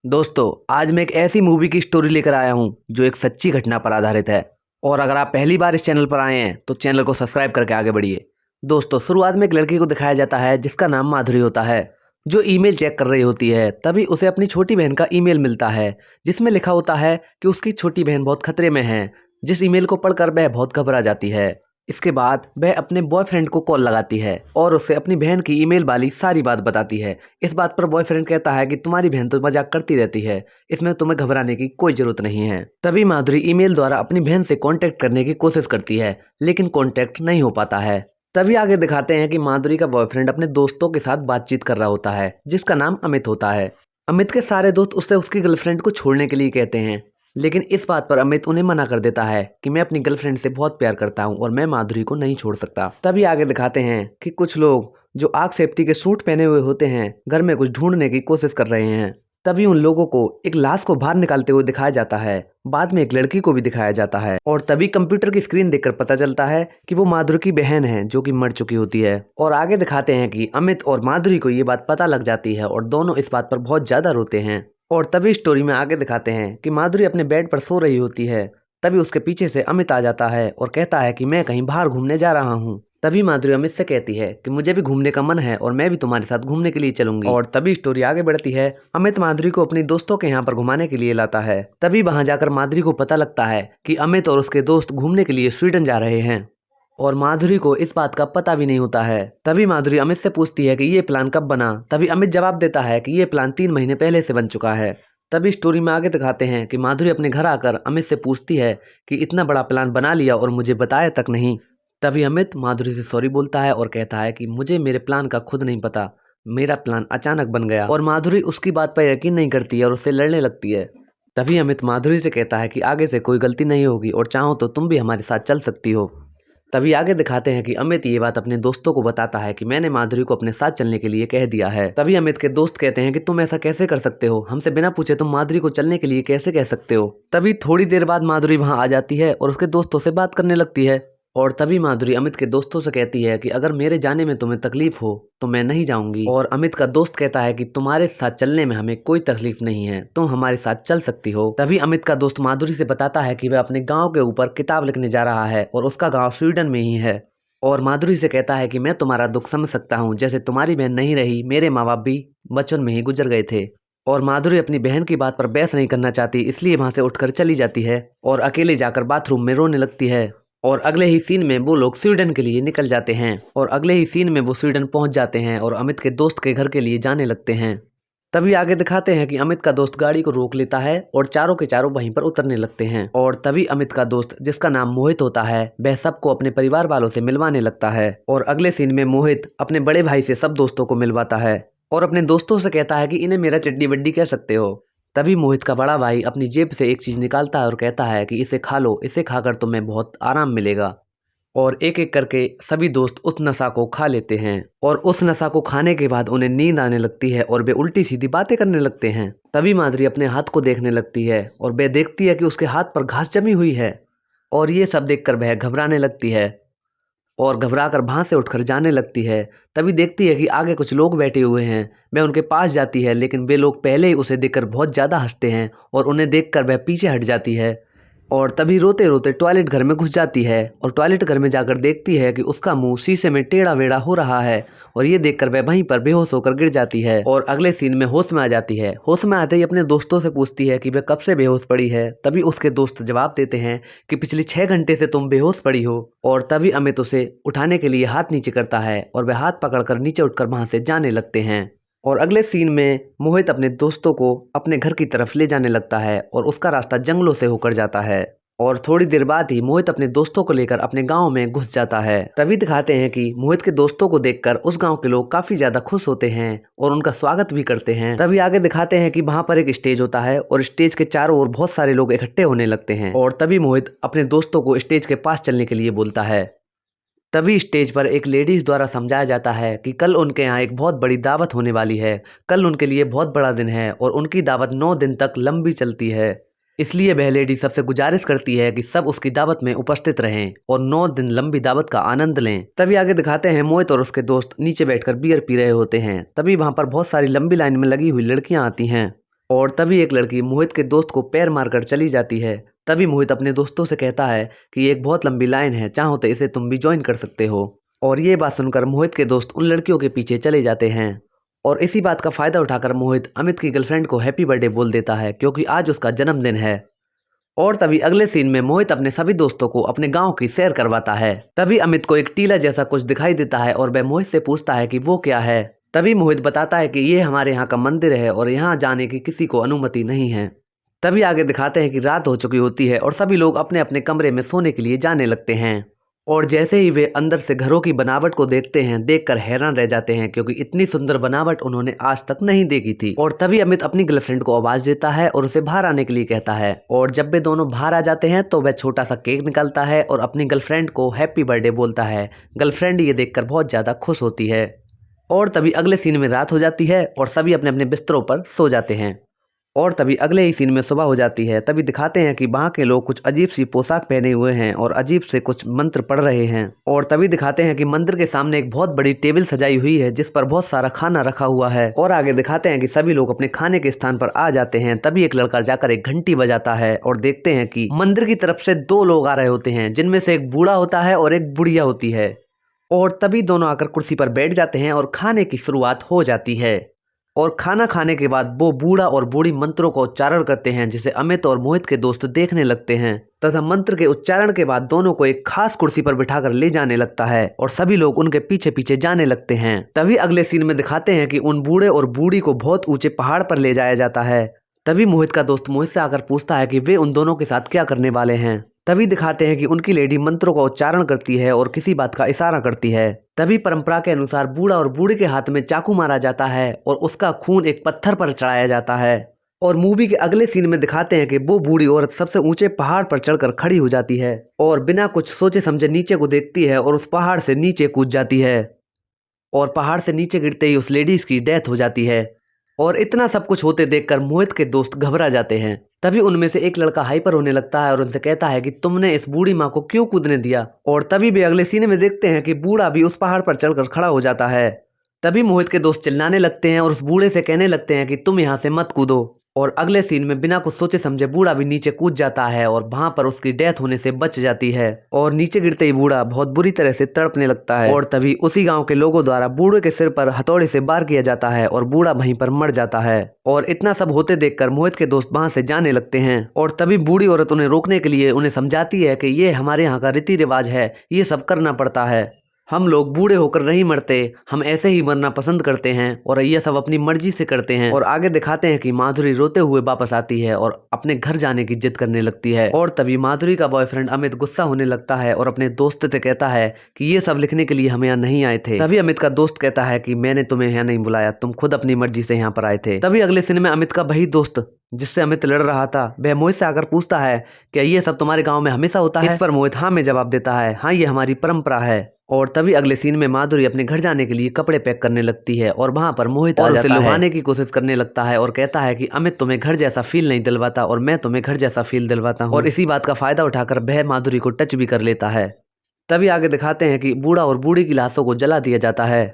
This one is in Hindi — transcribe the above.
दोस्तों, आज मैं एक ऐसी मूवी की स्टोरी लेकर आया हूं जो एक सच्ची घटना पर आधारित है। और अगर आप पहली बार इस चैनल पर आए हैं तो चैनल को सब्सक्राइब करके आगे बढ़िए। दोस्तों, शुरुआत में एक लड़की को दिखाया जाता है जिसका नाम माधुरी होता है, जो ईमेल चेक कर रही होती है। तभी उसे अपनी छोटी बहन का ईमेल मिलता है जिसमें लिखा होता है कि उसकी छोटी बहन बहुत खतरे में है। जिस ईमेल को पढ़कर वह बहुत घबरा जाती है। इसके बाद वह अपने बॉयफ्रेंड को कॉल लगाती है और उससे अपनी बहन की ईमेल वाली सारी बात बताती है। इस बात पर बॉयफ्रेंड कहता है कि तुम्हारी बहन तो मजाक करती रहती है, इसमें तुम्हें घबराने की कोई जरूरत नहीं है। तभी माधुरी ईमेल द्वारा अपनी बहन से कांटेक्ट करने की कोशिश करती है, लेकिन कांटेक्ट नहीं हो पाता है। तभी आगे दिखाते हैं कि माधुरी का बॉयफ्रेंड अपने दोस्तों के साथ बातचीत कर रहा होता है जिसका नाम अमित होता है। अमित के सारे दोस्त उससे उसकी गर्लफ्रेंड को छोड़ने के लिए कहते हैं, लेकिन इस बात पर अमित उन्हें मना कर देता है कि मैं अपनी गर्लफ्रेंड से बहुत प्यार करता हूं और मैं माधुरी को नहीं छोड़ सकता। तभी आगे दिखाते हैं कि कुछ लोग जो आग सेफ्टी के सूट पहने हुए होते हैं घर में कुछ ढूंढने की कोशिश कर रहे हैं। तभी उन लोगों को एक लाश को बाहर निकालते हुए दिखाया जाता है। बाद में एक लड़की को भी दिखाया जाता है और तभी कंप्यूटर की स्क्रीन देखकर पता चलता है कि वो माधुरी की बहन है जो कि मर चुकी होती है। और आगे दिखाते हैं कि अमित और माधुरी को ये बात पता लग जाती है और दोनों इस बात पर बहुत ज्यादा रोते हैं। और तभी स्टोरी में आगे दिखाते हैं कि माधुरी अपने बेड पर सो रही होती है। तभी उसके पीछे से अमित आ जाता है और कहता है कि मैं कहीं बाहर घूमने जा रहा हूँ। तभी माधुरी अमित से कहती है कि मुझे भी घूमने का मन है और मैं भी तुम्हारे साथ घूमने के लिए चलूंगी। और तभी स्टोरी आगे बढ़ती है। अमित माधुरी को अपने दोस्तों के यहाँ पर घुमाने के लिए लाता है। तभी वहां जाकर माधुरी को पता लगता है कि अमित और उसके दोस्त घूमने के लिए स्वीडन जा रहे हैं और माधुरी को इस बात का पता भी नहीं होता है। तभी माधुरी अमित से पूछती है कि ये प्लान कब बना। तभी अमित जवाब देता है कि ये प्लान 3 महीने पहले से बन चुका है। तभी स्टोरी में आगे दिखाते हैं कि माधुरी अपने घर आकर अमित से पूछती है कि इतना बड़ा प्लान बना लिया और मुझे बताया तक नहीं। तभी अमित माधुरी से सॉरी बोलता है और कहता है कि मुझे मेरे प्लान का खुद नहीं पता, मेरा प्लान अचानक बन गया। और माधुरी उसकी बात पर यकीन नहीं करती है और उससे लड़ने लगती है। तभी अमित माधुरी से कहता है कि आगे से कोई गलती नहीं होगी और चाहो तो तुम भी हमारे साथ चल सकती हो। तभी आगे दिखाते हैं कि अमित ये बात अपने दोस्तों को बताता है कि मैंने माधुरी को अपने साथ चलने के लिए कह दिया है। तभी अमित के दोस्त कहते हैं कि तुम ऐसा कैसे कर सकते हो, हमसे बिना पूछे तुम माधुरी को चलने के लिए कैसे कह सकते हो। तभी थोड़ी देर बाद माधुरी वहां आ जाती है और उसके दोस्तों से बात करने लगती है। और तभी माधुरी अमित के दोस्तों से कहती है कि अगर मेरे जाने में तुम्हें तकलीफ हो तो मैं नहीं जाऊंगी। और अमित का दोस्त कहता है कि तुम्हारे साथ चलने में हमें कोई तकलीफ नहीं है, तुम हमारे साथ चल सकती हो। तभी अमित का दोस्त माधुरी से बताता है कि वह अपने गाँव के ऊपर किताब लिखने जा रहा है और उसका गाँव स्वीडन में ही है। और माधुरी से कहता है कि मैं तुम्हारा दुख समझ सकता हूँ, जैसे तुम्हारी बहन नहीं रही, मेरे माँ बाप भी बचपन में ही गुजर गए थे। और माधुरी अपनी बहन की बात पर बहस नहीं करना चाहती, इसलिए वहां से उठकर चली जाती है और अकेले जाकर बाथरूम में रोने लगती है। और अगले ही सीन में वो लोग स्वीडन के लिए निकल जाते हैं और अगले ही सीन में वो स्वीडन पहुंच जाते हैं और अमित के दोस्त के घर के लिए जाने लगते हैं। तभी आगे दिखाते हैं कि अमित का दोस्त गाड़ी को रोक लेता है और चारों के चारों वहीं पर उतरने लगते हैं। और तभी अमित का दोस्त जिसका नाम मोहित होता है वह सबको अपने परिवार वालों से मिलवाने लगता है। और अगले सीन में मोहित अपने बड़े भाई से सब दोस्तों को मिलवाता है और अपने दोस्तों से कहता है कि इन्हें मेरा चड्डी बड्डी कह सकते हो। तभी मोहित का बड़ा भाई अपनी जेब से एक चीज निकालता है और कहता है कि इसे खा लो, इसे खाकर तुम्हें बहुत आराम मिलेगा। और एक एक करके सभी दोस्त उस नशा को खा लेते हैं और उस नशा को खाने के बाद उन्हें नींद आने लगती है और वे उल्टी सीधी बातें करने लगते हैं। तभी माधुरी अपने हाथ को देखने लगती है और वह देखती है कि उसके हाथ पर घास जमी हुई है। और ये सब देखकर वह घबराने लगती है और घबराकर वहां से उठकर जाने लगती है। तभी देखती है कि आगे कुछ लोग बैठे हुए हैं। वह उनके पास जाती है, लेकिन वे लोग पहले ही उसे देखकर बहुत ज़्यादा हंसते हैं और उन्हें देखकर वह पीछे हट जाती है। और तभी रोते रोते टॉयलेट घर में घुस जाती है और टॉयलेट घर में जाकर देखती है कि उसका मुंह शीशे में टेढ़ा मेढ़ा हो रहा है। और ये देखकर वह वहीं पर बेहोश होकर गिर जाती है और अगले सीन में होश में आ जाती है। होश में आते ही अपने दोस्तों से पूछती है कि वह कब से बेहोश पड़ी है। तभी उसके दोस्त जवाब देते हैं कि पिछले 6 घंटे से तुम बेहोश पड़ी हो। और तभी अमित उसे उठाने के लिए हाथ नीचे करता है और वह हाथ पकड़कर नीचे उठकर वहां से जाने लगते हैं। और अगले सीन में मोहित अपने दोस्तों को अपने घर की तरफ ले जाने लगता है और उसका रास्ता जंगलों से होकर जाता है। और थोड़ी देर बाद ही मोहित अपने दोस्तों को लेकर अपने गांव में घुस जाता है। तभी दिखाते हैं कि मोहित के दोस्तों को देखकर उस गांव के लोग काफी ज्यादा खुश होते हैं और उनका स्वागत भी करते हैं। तभी आगे दिखाते हैं कि वहां पर एक स्टेज होता है और स्टेज के चारों ओर बहुत सारे लोग इकट्ठे होने लगते हैं। और तभी मोहित अपने दोस्तों को स्टेज के पास चलने के लिए बोलता है। तभी स्टेज पर एक लेडीज द्वारा समझाया जाता है कि कल उनके यहाँ एक बहुत बड़ी दावत होने वाली है। कल उनके लिए बहुत बड़ा दिन है और उनकी दावत 9 दिन तक लंबी चलती है। इसलिए वह लेडी सबसे गुजारिश करती है कि सब उसकी दावत में उपस्थित रहें और 9 दिन लंबी दावत का आनंद लें। तभी आगे दिखाते हैं मोहित और उसके दोस्त नीचे बैठकर बियर पी रहे होते हैं। तभी वहां पर बहुत सारी लंबी लाइन में लगी हुई लड़कियां आती हैं और तभी एक लड़की मोहित के दोस्त को पैर मारकर चली जाती है। तभी मोहित अपने दोस्तों से कहता है कि ये एक बहुत लंबी लाइन है, चाहो तो इसे तुम भी ज्वाइन कर सकते हो। और ये बात सुनकर मोहित के दोस्त उन लड़कियों के पीछे चले जाते हैं। और इसी बात का फायदा उठाकर मोहित अमित की गर्लफ्रेंड को हैप्पी बर्थडे बोल देता है, क्योंकि आज उसका जन्मदिन है। और तभी अगले सीन में मोहित अपने सभी दोस्तों को अपने गांव की सैर करवाता है। तभी अमित को एक टीला जैसा कुछ दिखाई देता है और वह मोहित से पूछता है कि वो क्या है। तभी मोहित बताता है कि ये हमारे यहाँ का मंदिर है और यहाँ जाने की किसी को अनुमति नहीं है। तभी आगे दिखाते हैं कि रात हो चुकी होती है और सभी लोग अपने अपने कमरे में सोने के लिए जाने लगते हैं। और जैसे ही वे अंदर से घरों की बनावट को देखते हैं, देखकर हैरान रह जाते हैं, क्योंकि इतनी सुंदर बनावट उन्होंने आज तक नहीं देखी थी। और तभी अमित अपनी गर्लफ्रेंड को आवाज देता है और उसे बाहर आने के लिए कहता है। और जब वे दोनों बाहर आ जाते हैं तो वह छोटा सा केक निकालता है और अपनी गर्लफ्रेंड को हैप्पी बर्थडे बोलता है। गर्लफ्रेंड ये देखकर बहुत ज्यादा खुश होती है। और तभी अगले सीन में रात हो जाती है और सभी अपने अपने बिस्तरों पर सो जाते हैं। और तभी अगले ही सीन में सुबह हो जाती है। तभी दिखाते हैं कि वहाँ के लोग कुछ अजीब सी पोशाक पहने हुए हैं और अजीब से कुछ मंत्र पढ़ रहे हैं। और तभी दिखाते हैं कि मंदिर के सामने एक बहुत बड़ी टेबल सजाई हुई है जिस पर बहुत सारा खाना रखा हुआ है। और आगे दिखाते हैं कि सभी लोग अपने खाने के स्थान पर आ जाते हैं। तभी एक लड़का जाकर एक घंटी बजाता है और देखते हैं कि मंदिर की तरफ से 2 लोग आ रहे होते हैं, जिनमें से एक बूढ़ा होता है और एक बुढ़िया होती है। और तभी दोनों आकर कुर्सी पर बैठ जाते हैं और खाने की शुरुआत हो जाती है। और खाना खाने के बाद वो बूढ़ा और बूढ़ी मंत्रों का उच्चारण करते हैं, जिसे अमित और मोहित के दोस्त देखने लगते हैं। तथा मंत्र के उच्चारण के बाद दोनों को एक खास कुर्सी पर बिठाकर ले जाने लगता है और सभी लोग उनके पीछे पीछे जाने लगते हैं। तभी अगले सीन में दिखाते हैं कि उन बूढ़े और बूढ़ी को बहुत ऊंचे पहाड़ पर ले जाया जाता है। तभी मोहित का दोस्त मोहित से आकर पूछता है कि वे उन दोनों के साथ क्या करने वाले हैं। तभी दिखाते हैं कि उनकी लेडी मंत्रों का उच्चारण करती है और किसी बात का इशारा करती है। तभी परंपरा के अनुसार बूढ़ा और बूढ़ी के हाथ में चाकू मारा जाता है और उसका खून एक पत्थर पर चढ़ाया जाता है। और मूवी के अगले सीन में दिखाते हैं कि वो बूढ़ी औरत सबसे ऊंचे पहाड़ पर चढ़कर खड़ी हो जाती है और बिना कुछ सोचे समझे नीचे को देखती है और उस पहाड़ से नीचे कूद जाती है। और पहाड़ से नीचे गिरते ही उस लेडीज की डेथ हो जाती है। और इतना सब कुछ होते देखकर मोहित के दोस्त घबरा जाते हैं। तभी उनमें से एक लड़का हाइपर होने लगता है और उनसे कहता है कि तुमने इस बूढ़ी माँ को क्यों कूदने दिया। और तभी भी अगले सीन में देखते हैं कि बूढ़ा भी उस पहाड़ पर चढ़कर खड़ा हो जाता है। तभी मोहित के दोस्त चिल्लाने लगते हैं और उस बूढ़े से कहने लगते हैं कि तुम यहाँ से मत कूदो। और अगले सीन में बिना कुछ सोचे समझे बूढ़ा भी नीचे कूद जाता है और वहां पर उसकी डेथ होने से बच जाती है। और नीचे गिरते ही बूढ़ा बहुत बुरी तरह से तड़पने लगता है। और तभी उसी गांव के लोगों द्वारा बूढ़े के सिर पर हथौड़े से वार किया जाता है और बूढ़ा वहीं पर मर जाता है। और इतना सब होते देखकर मोहित के दोस्त वहां से जाने लगते हैं। और तभी बूढ़ी औरत उन्हें रोकने के लिए उन्हें समझाती है कि ये हमारे यहाँ का रीति रिवाज है, ये सब करना पड़ता है। हम लोग बूढ़े होकर नहीं मरते, हम ऐसे ही मरना पसंद करते हैं और ये सब अपनी मर्जी से करते हैं। और आगे दिखाते हैं कि माधुरी रोते हुए वापस आती है और अपने घर जाने की जिद करने लगती है। और तभी माधुरी का बॉयफ्रेंड अमित गुस्सा होने लगता है और अपने दोस्त से कहता है कि ये सब लिखने के लिए हम यहाँ नहीं आए थे। तभी अमित का दोस्त कहता है कि मैंने तुम्हें यहाँ नहीं बुलाया, तुम खुद अपनी मर्जी से यहाँ पर आए थे। तभी अगले सीन में अमित का वही दोस्त जिससे अमित लड़ रहा था, वह मोहित से आकर पूछता है क्या ये सब तुम्हारे गाँव में हमेशा होता है। इस पर मोहित हाँ में जवाब देता है, हाँ ये हमारी परंपरा है। और तभी अगले सीन में माधुरी अपने घर जाने के लिए कपड़े पैक करने लगती है और वहां पर मोहित आ जाता है, लुभाने की कोशिश करने लगता है और कहता है कि अमित तुम्हें घर जैसा फील नहीं दिलवाता और मैं तुम्हें घर जैसा फील दिलवाता हूँ। और इसी बात का फायदा उठाकर वह माधुरी को टच भी कर लेता है। तभी आगे दिखाते हैं कि बूढ़ा और बूढ़ी की लाशों को जला दिया जाता है